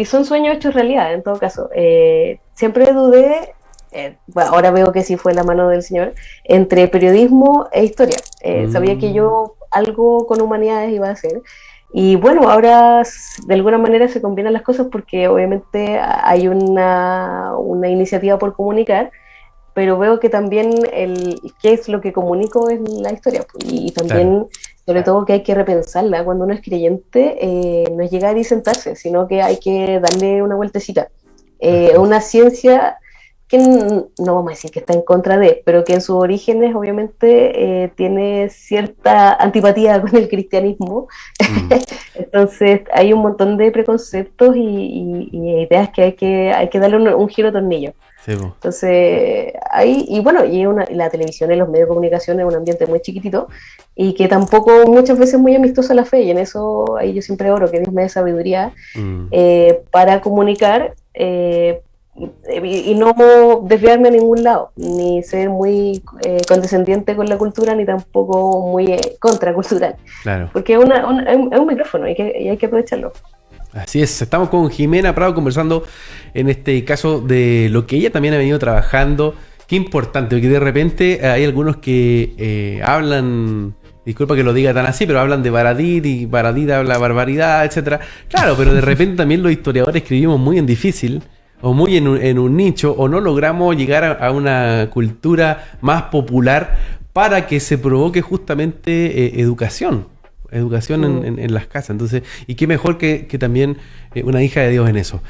son sueños hechos realidad, en todo caso. Siempre dudé, bueno, ahora veo que sí fue la mano del Señor, entre periodismo e historia. Sabía que yo algo con humanidades iba a hacer. Y bueno, ahora de alguna manera se combinan las cosas porque obviamente hay una iniciativa por comunicar, pero veo que también qué es lo que comunico es la historia. Y también, claro, sobre todo, que hay que repensarla. Cuando uno es creyente, no es llegar y sentarse, sino que hay que darle una vueltecita. Una ciencia que no vamos a decir que está en contra de, pero que en sus orígenes obviamente tiene cierta antipatía con el cristianismo. Entonces hay un montón de preconceptos y ideas que hay que darle un giro de tornillo. Sí, entonces, y la televisión y los medios de comunicación es un ambiente muy chiquitito y que tampoco muchas veces muy amistoso a la fe, y en eso ahí yo siempre oro que Dios me dé sabiduría para comunicar y no desviarme a ningún lado, ni ser muy condescendiente con la cultura, ni tampoco muy contracultural. Claro. Porque es un micrófono y hay que aprovecharlo. Así es, estamos con Jimena Prado conversando en este caso de lo que ella también ha venido trabajando. Qué importante, porque de repente hay algunos que hablan, disculpa que lo diga tan así, pero hablan de Baradit y Baradit habla barbaridad, etcétera. Claro, pero de repente también los historiadores escribimos muy en difícil, o muy en un nicho, o no logramos llegar a una cultura más popular para que se provoque justamente educación en las casas. Entonces, y qué mejor que también una hija de Dios en eso.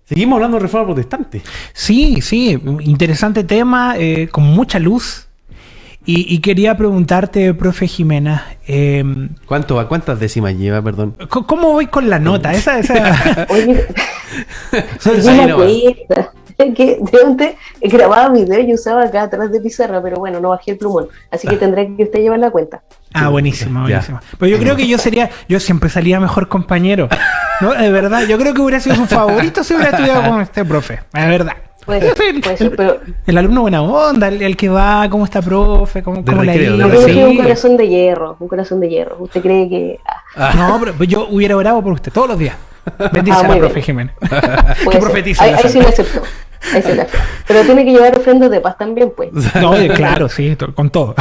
Seguimos hablando de Reforma Protestante. Sí, interesante tema, con mucha luz. Y quería preguntarte, profe Jimena, ¿cuántas décimas lleva, perdón? ¿Cómo voy con la nota? Esa... Oye, que de antes grababa video y usaba acá atrás de pizarra, pero bueno, no bajé el plumón, así que tendré que usted llevar la cuenta. Buenísimo. Pues yo creo que yo siempre salía mejor compañero, ¿no? De verdad, yo creo que hubiera sido su favorito si hubiera estudiado con este profe, de verdad. Puede ser, pero el alumno buena onda, el que va, ¿cómo está, profe? ¿Cómo la iba? Yo creo que un corazón de hierro, ¿Usted cree que...? No, pero yo hubiera orado por usted todos los días. Bendice a la profe Jiménez. Que profetiza. Ahí sí lo acepto. Pero tiene que llevar ofrendas de paz también, pues. No, claro, sí, con todo.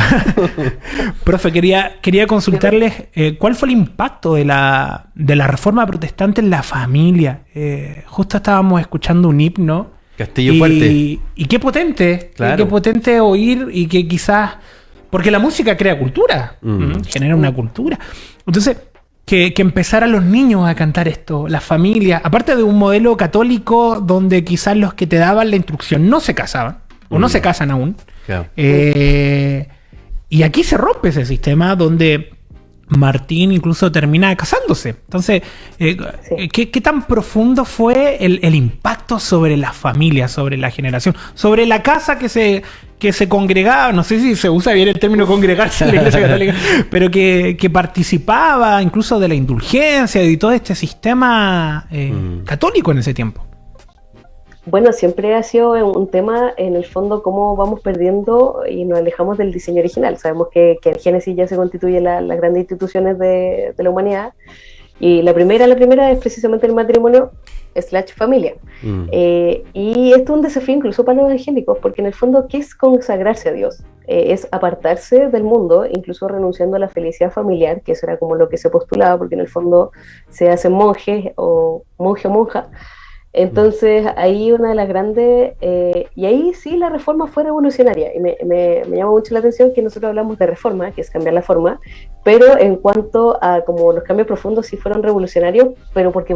Profe, quería consultarles cuál fue el impacto de la Reforma Protestante en la familia. Justo estábamos escuchando un himno. Castillo Fuerte. Y qué potente, claro. Qué potente oír, y que quizás, porque la música crea cultura, genera una cultura. Entonces, que empezaran los niños a cantar esto, las familias, aparte de un modelo católico donde quizás los que te daban la instrucción no se casaban, o no se casan aún. Claro. Y aquí se rompe ese sistema donde Martín incluso termina casándose. Entonces, ¿qué tan profundo fue el impacto sobre la familia, sobre la generación, sobre la casa que se congregaba? No sé si se usa bien el término congregarse en la Iglesia Católica, pero que participaba incluso de la indulgencia y todo este sistema católico en ese tiempo? Bueno, siempre ha sido un tema, en el fondo, cómo vamos perdiendo y nos alejamos del diseño original. Sabemos que en Génesis ya se constituyen las grandes instituciones de la humanidad, y la primera es precisamente el matrimonio / familia. Y esto es un desafío incluso para los evangélicos, porque en el fondo, ¿qué es consagrarse a Dios? Es apartarse del mundo, incluso renunciando a la felicidad familiar, que eso era como lo que se postulaba, porque en el fondo se hacen monjes o monje o monja, Entonces, ahí una de las grandes, y ahí sí la reforma fue revolucionaria, y me llama mucho la atención que nosotros hablamos de reforma, que es cambiar la forma, pero en cuanto a como los cambios profundos sí fueron revolucionarios, pero porque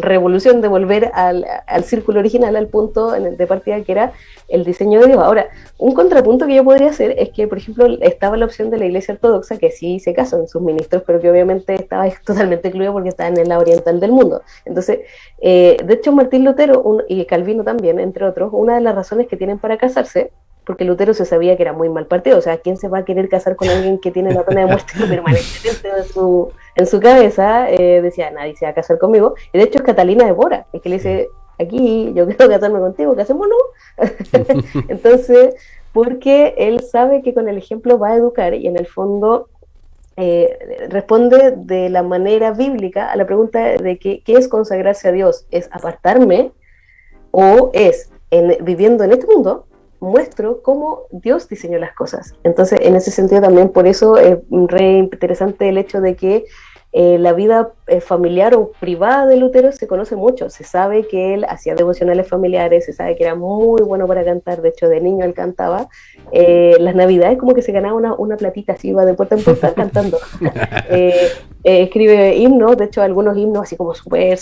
revolución de volver al círculo original, al punto de partida que era el diseño de Dios. Ahora, un contrapunto que yo podría hacer es que, por ejemplo, estaba la opción de la Iglesia Ortodoxa, que sí se casan sus ministros, pero que obviamente estaba totalmente excluido porque está en la oriental del mundo. Entonces, de hecho, Martín Lutero y Calvino también, entre otros, una de las razones que tienen para casarse, porque Lutero se sabía que era muy mal partido, o sea, ¿quién se va a querer casar con alguien que tiene la pena de muerte permanentemente en su cabeza? Decía, nadie se va a casar conmigo, y de hecho es Catalina de Bora, el que le dice, aquí yo quiero casarme contigo, ¿casémonos? Entonces, porque él sabe que con el ejemplo va a educar, y en el fondo responde de la manera bíblica a la pregunta de qué es consagrarse a Dios, ¿es apartarme o es viviendo en este mundo? Muestro cómo Dios diseñó las cosas. Entonces, en ese sentido también, por eso es re interesante el hecho de que la vida familiar o privada de Lutero se conoce mucho. Se sabe que él hacía devocionales familiares, se sabe que era muy bueno para cantar, de hecho de niño él cantaba. Las navidades como que se ganaba una platita, así iba de puerta en puerta cantando. Escribe himnos, de hecho algunos himnos así como súper,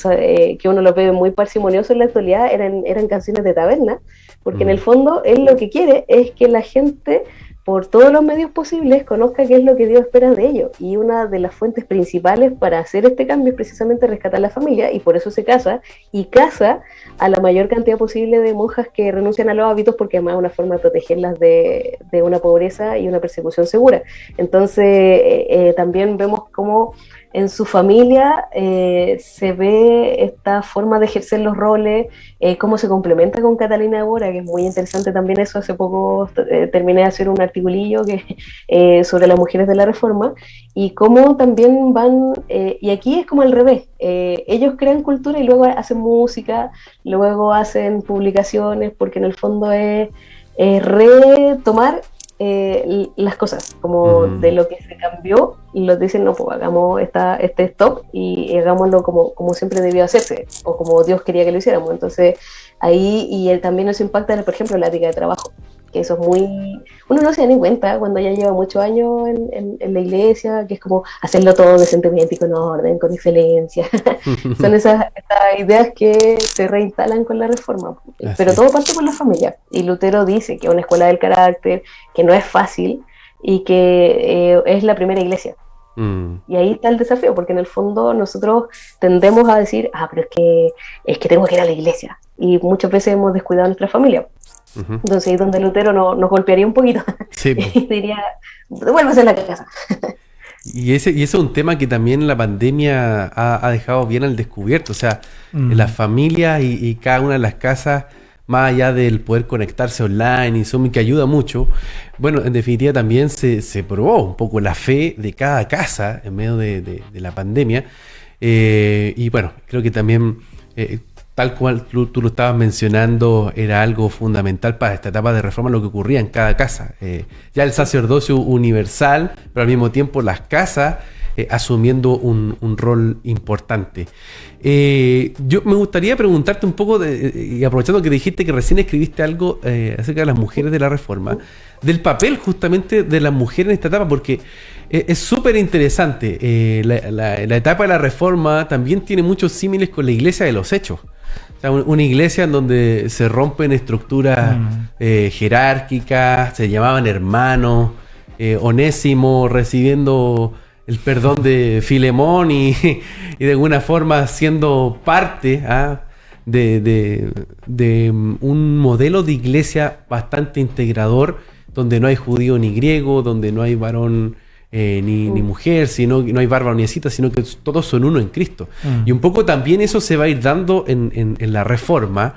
que uno los ve muy parsimoniosos en la actualidad, eran canciones de taberna, porque en el fondo él lo que quiere es que la gente, por todos los medios posibles, conozca qué es lo que Dios espera de ellos. Y una de las fuentes principales para hacer este cambio es precisamente rescatar la familia, y por eso se casa, y casa a la mayor cantidad posible de monjas que renuncian a los hábitos, porque además es una forma de protegerlas de una pobreza y una persecución segura. Entonces, también vemos cómo en su familia se ve esta forma de ejercer los roles, cómo se complementa con Catalina de Bora, que es muy interesante también eso. Hace poco terminé de hacer un articulillo sobre las mujeres de la Reforma, y cómo también van, y aquí es como al revés, ellos crean cultura y luego hacen música, luego hacen publicaciones, porque en el fondo es retomar las cosas, como de lo que se cambió, y los dicen, no, pues hagamos este stop y hagámoslo como siempre debió hacerse, o como Dios quería que lo hiciéramos. Entonces ahí, también eso impacta, por ejemplo, la ética de trabajo, que eso es muy, uno no se da ni cuenta cuando ya lleva muchos años en la iglesia, que es como hacerlo todo decentemente y con orden, con excelencia. Son esas ideas que se reinstalan con la Reforma. Pero todo parte por la familia, y Lutero dice que es una escuela del carácter, que no es fácil, y que es la primera iglesia. Y ahí está el desafío, porque en el fondo nosotros tendemos a decir, pero es que tengo que ir a la iglesia, y muchas veces hemos descuidado a nuestra familia. Entonces ahí es donde Lutero nos golpearía un poquito, sí, y diría, devuélvase a la casa. Y ese es un tema que también la pandemia ha dejado bien al descubierto. O sea, las familias y cada una de las casas, más allá del poder conectarse online y Zoom, que ayuda mucho, bueno, en definitiva también se probó un poco la fe de cada casa en medio de la pandemia. Y bueno, creo que también, tal cual tú lo estabas mencionando, era algo fundamental para esta etapa de reforma, lo que ocurría en cada casa. Ya el sacerdocio universal, pero al mismo tiempo las casas asumiendo un rol importante. Yo me gustaría preguntarte un poco, y aprovechando que dijiste que recién escribiste algo acerca de las mujeres de la Reforma, del papel justamente de las mujeres en esta etapa, porque es súper interesante. La etapa de la Reforma también tiene muchos símiles con la Iglesia de los Hechos. O sea, una iglesia en donde se rompen estructuras jerárquicas, se llamaban hermanos, Onésimo recibiendo el perdón de Filemón y de alguna forma siendo parte de un modelo de iglesia bastante integrador, donde no hay judío ni griego, donde no hay varón ni mujer, sino no hay bárbaro ni escita, sino que todos son uno en Cristo. Y un poco también eso se va a ir dando en la Reforma.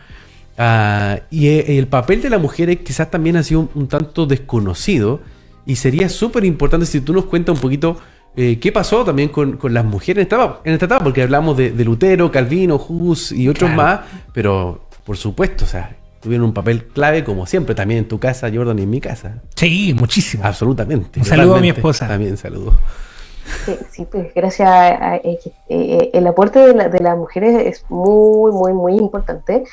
Y el papel de la mujer quizás también ha sido un tanto desconocido, y sería súper importante si tú nos cuentas un poquito qué pasó también con las mujeres en esta etapa, porque hablamos de Lutero, Calvino, Hus y otros más, pero por supuesto, o sea, tuvieron un papel clave como siempre, también en tu casa, Jordan, y en mi casa. Sí, muchísimo. Absolutamente. Un saludo a mi esposa. También saludo. Sí, pues gracias el aporte de las mujeres es muy, muy, muy importante.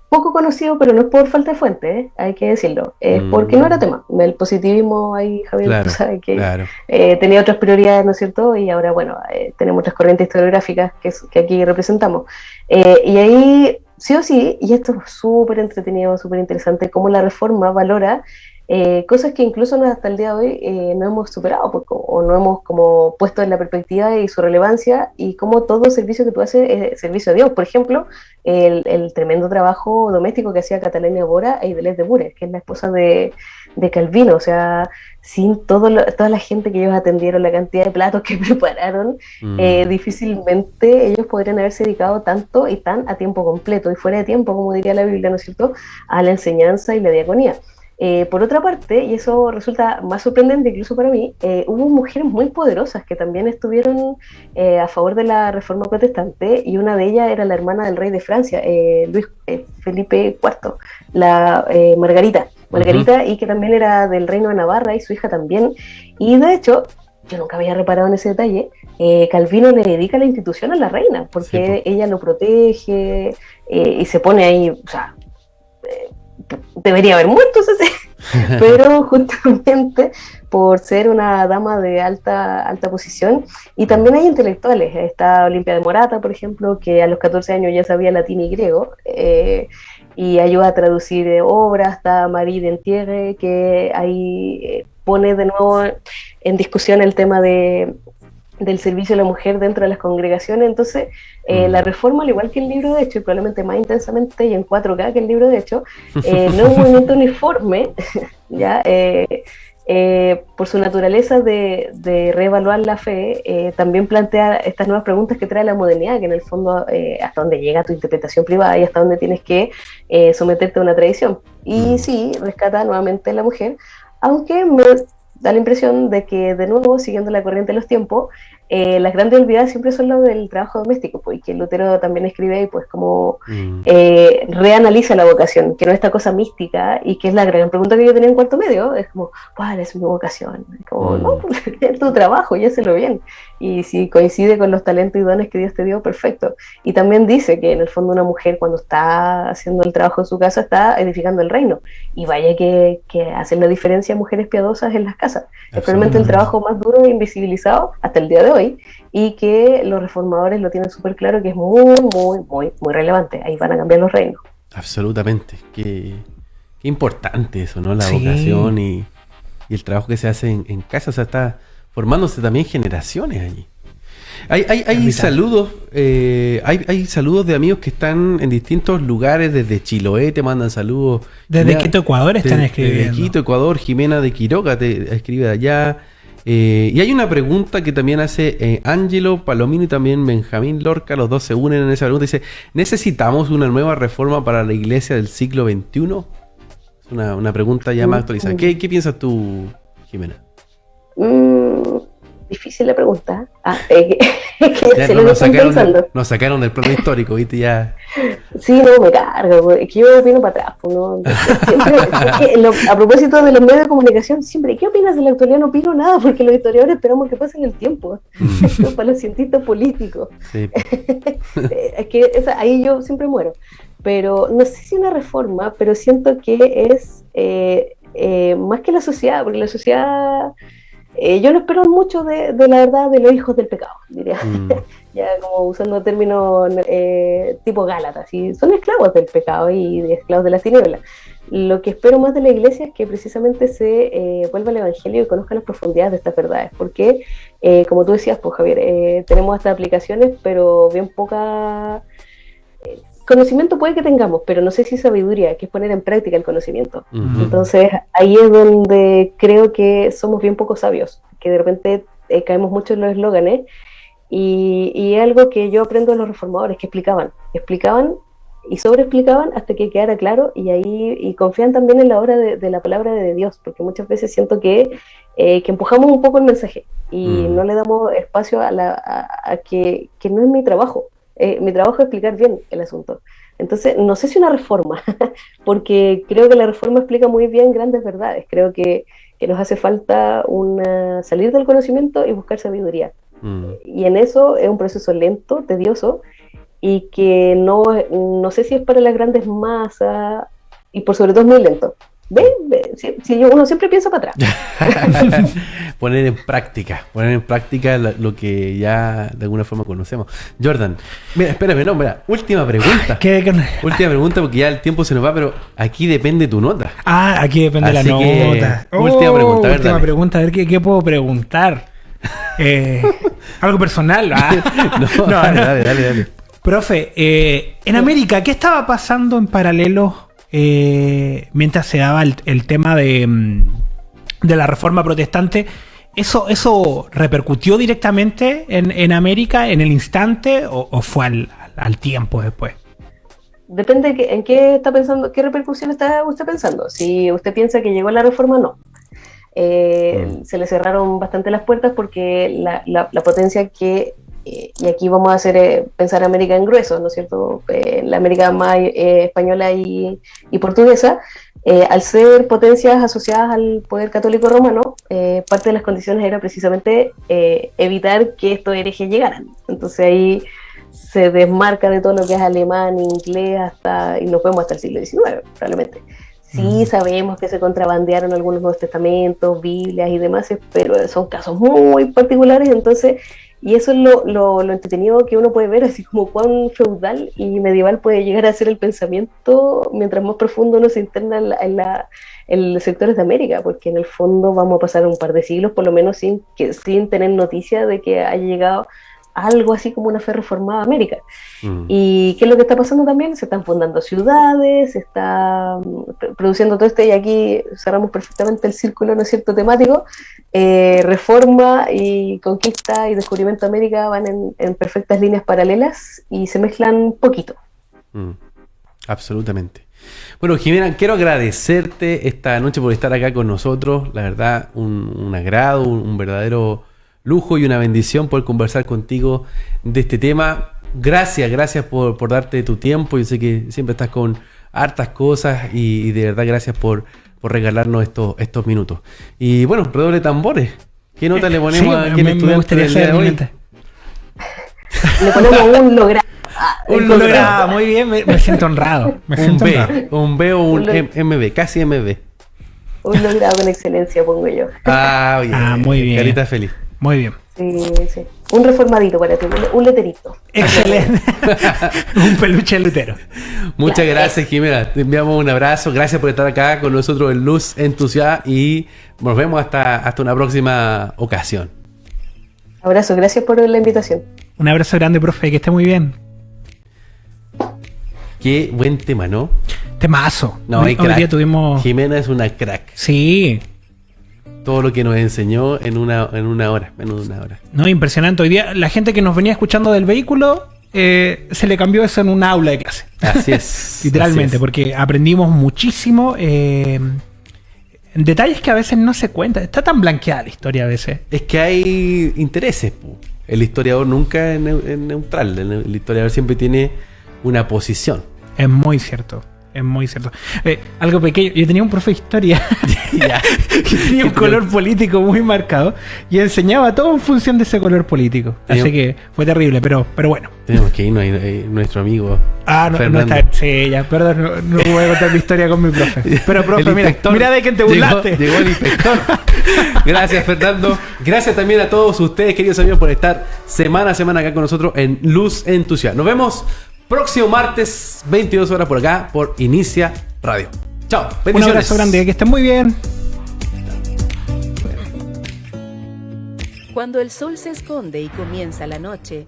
Poco conocido, pero no es por falta de fuente, hay que decirlo. Es porque no era tema. El positivismo ahí, Javier, Claro, tú sabes que claro. tenía otras prioridades, ¿no es cierto? Y ahora, bueno, tenemos otras corrientes historiográficas que aquí representamos. Y ahí, sí o sí, y esto es súper entretenido, súper interesante, cómo la reforma valora cosas que incluso hasta el día de hoy no hemos superado o no hemos como puesto en la perspectiva y su relevancia y cómo todo servicio que tú haces es servicio a Dios. Por ejemplo, el tremendo trabajo doméstico que hacía Catalina Bora e Idelez de Bure, que es la esposa de Calvino. O sea, sin toda la gente que ellos atendieron, la cantidad de platos que prepararon, difícilmente ellos podrían haberse dedicado tanto y tan a tiempo completo y fuera de tiempo, como diría la Biblia, ¿no es cierto?, a la enseñanza y la diaconía. Por otra parte, y eso resulta más sorprendente incluso para mí, hubo mujeres muy poderosas que también estuvieron a favor de la reforma protestante, y una de ellas era la hermana del rey de Francia, Luis Felipe IV, la Margarita, y que también era del reino de Navarra, y su hija también. Y de hecho, yo nunca había reparado en ese detalle, Calvino le dedica la institución a la reina, porque ella lo protege y se pone ahí, o sea, debería haber muerto ese, pero justamente por ser una dama de alta posición. Y también hay intelectuales, está Olimpia de Morata, por ejemplo, que a los 14 años ya sabía latín y griego, y ayuda a traducir obras. Está Marie Dentierre, que ahí pone de nuevo en discusión el tema del servicio a la mujer dentro de las congregaciones. Entonces, la reforma, al igual que el libro de hecho, y probablemente más intensamente y en 4K que el libro de hecho, no es un movimiento uniforme, ¿ya? Por su naturaleza de reevaluar la fe, también plantea estas nuevas preguntas que trae la modernidad, que en el fondo hasta dónde llega tu interpretación privada y hasta dónde tienes que someterte a una tradición. Y sí, rescata nuevamente a la mujer, aunque me da la impresión de que, de nuevo, siguiendo la corriente de los tiempos, las grandes olvidadas siempre son las del trabajo doméstico, pues, y que Lutero también escribe ahí, pues, como reanaliza la vocación, que no es esta cosa mística, y que es la gran pregunta que yo tenía en cuarto medio, es como, ¿cuál es mi vocación? Como, no, pues, es tu trabajo, y hazlo bien, y si coincide con los talentos y dones que Dios te dio, perfecto. Y también dice que en el fondo una mujer, cuando está haciendo el trabajo en su casa, está edificando el reino, y vaya que hacen la diferencia mujeres piadosas en las casas. Es probablemente el trabajo más duro e invisibilizado hasta el día de hoy, y que los reformadores lo tienen súper claro, que es muy, muy, muy, muy relevante. Ahí van a cambiar los reinos. Absolutamente. Qué importante eso, ¿no? La vocación y el trabajo que se hace en casa. O sea, está formándose también generaciones allí. Hay saludos, hay saludos de amigos que están en distintos lugares, desde Chiloé te mandan saludos. Desde Quito, Ecuador están escribiendo. Desde Quito, Ecuador, Jimena de Quiroga te escribe de allá. Y hay una pregunta que también hace Ángelo Palomino y también Benjamín Lorca, los dos se unen en esa pregunta. Dice, ¿necesitamos una nueva reforma para la iglesia del siglo XXI? Es una pregunta ya más actualizada. ¿Qué piensas tú, Jimena? Difícil la pregunta. Ya se lo están pensando. Nos sacaron del plano histórico, ¿viste? Ya. Sí, no, me cargo, es que yo opino para atrás, pues, ¿no? Siempre, a propósito de los medios de comunicación, siempre, ¿qué opinas de la actualidad? No opino nada, porque los historiadores esperamos que pasen el tiempo. Para los cientistas políticos. Sí. Es que ahí yo siempre muero. Pero no sé si una reforma, pero siento que es más que la sociedad, porque la sociedad... yo no espero mucho de la verdad de los hijos del pecado, diría. Ya como usando términos tipo Gálatas, y son esclavos del pecado y esclavos de las tinieblas. Lo que espero más de la iglesia es que precisamente se vuelva al evangelio y conozca las profundidades de estas verdades, porque como tú decías, pues Javier, tenemos hasta aplicaciones, pero bien poca... conocimiento puede que tengamos, pero no sé si sabiduría, que es poner en práctica el conocimiento. Entonces, ahí es donde creo que somos bien poco sabios, que de repente caemos mucho en los eslóganes, y es algo que yo aprendo de los reformadores, que explicaban y sobreexplicaban hasta que quedara claro, y confían también en la obra de la palabra de Dios, porque muchas veces siento que empujamos un poco el mensaje, y no le damos espacio a que no es mi trabajo. Mi trabajo es explicar bien el asunto. Entonces, no sé si una reforma, porque creo que la reforma explica muy bien grandes verdades. Creo que que nos hace falta salir del conocimiento y buscar sabiduría. Y en eso es un proceso lento, tedioso, y que no sé si es para las grandes masas, y por sobre todo es muy lento. Uno siempre piensa para atrás. Poner en práctica lo que ya de alguna forma conocemos. Jordan, mira, espérame, última pregunta. Última pregunta, porque ya el tiempo se nos va, pero aquí depende tu nota. Aquí depende la nota. Última pregunta, ¿verdad? Última pregunta, a ver qué puedo preguntar. Algo personal. No, dale. Profe, en América, ¿qué estaba pasando en paralelo mientras se daba el tema de la reforma protestante? ¿Eso repercutió directamente en América en el instante o fue al tiempo después? Depende en qué está pensando, qué repercusión está usted pensando. Si usted piensa que llegó la reforma, no. Se le cerraron bastante las puertas porque la potencia que... y aquí vamos a hacer pensar América en grueso, ¿no es cierto? La América más española y portuguesa, al ser potencias asociadas al poder católico romano, parte de las condiciones era precisamente evitar que estos herejes llegaran. Entonces ahí se desmarca de todo lo que es alemán, inglés, y nos vemos hasta el siglo XIX, probablemente. Sí, sabemos que se contrabandearon algunos Nuevos Testamentos, Biblias y demás, pero son casos muy particulares, entonces... Y eso es lo entretenido que uno puede ver, así como cuán feudal y medieval puede llegar a ser el pensamiento mientras más profundo uno se interna en los sectores de América, porque en el fondo vamos a pasar un par de siglos por lo menos sin tener noticia de que haya llegado algo así como una fe reformada a América. ¿Y qué es lo que está pasando también? Se están fundando ciudades, se está produciendo todo esto, y aquí cerramos perfectamente el círculo, ¿no es cierto?, temático. Reforma y conquista y descubrimiento de América van en perfectas líneas paralelas y se mezclan poquito. Absolutamente. Bueno, Jimena, quiero agradecerte esta noche por estar acá con nosotros. La verdad, un agrado, un verdadero lujo y una bendición poder conversar contigo de este tema. Gracias por darte tu tiempo. Yo sé que siempre estás con hartas cosas y de verdad gracias por regalarnos estos minutos. Y bueno, redoble tambores. ¿Qué nota le ponemos a quien estudiante del día de hoy? Le ponemos un logrado. Un logrado, muy bien, me siento honrado. Un B o un MB, casi MB. Un logrado con excelencia, pongo yo. Bien. Muy bien. Carita feliz. Muy bien. Sí. Un reformadito para ti, un leterito. Excelente. Un peluche lutero. Muchas gracias, Jimena. Te enviamos un abrazo. Gracias por estar acá con nosotros en Luz en tu Ciudad y nos vemos hasta una próxima ocasión. Abrazo, gracias por la invitación. Un abrazo grande, profe, que esté muy bien. Qué buen tema, ¿no? Temazo. Hoy día tuvimos... Jimena es una crack. Sí. Todo lo que nos enseñó en una hora, menos de una hora. No, impresionante. Hoy día la gente que nos venía escuchando del vehículo se le cambió eso en una aula de clase. Así es. Literalmente, así es. porque aprendimos muchísimo. Detalles que a veces no se cuentan. Está tan blanqueada la historia a veces. Es que hay intereses. El historiador nunca es neutral. El historiador siempre tiene una posición. Es muy cierto. Es muy cierto. Algo pequeño. Yo tenía un profe de historia que tenía un color político muy marcado y enseñaba todo en función de ese color político. Así que fue terrible, pero bueno. Tenemos que irnos a nuestro amigo. No está. Sí, ya, perdón, no voy a contar mi historia con mi profe. Pero profe, mira de quién te burlaste. Llegó el inspector. Gracias, Fernando. Gracias también a todos ustedes, queridos amigos, por estar semana a semana acá con nosotros en Luz en tu Ciudad. Nos vemos próximo martes, 22 horas por acá, por Inicia Radio. Chao. Un abrazo grande, que estén muy bien. Cuando el sol se esconde y comienza la noche,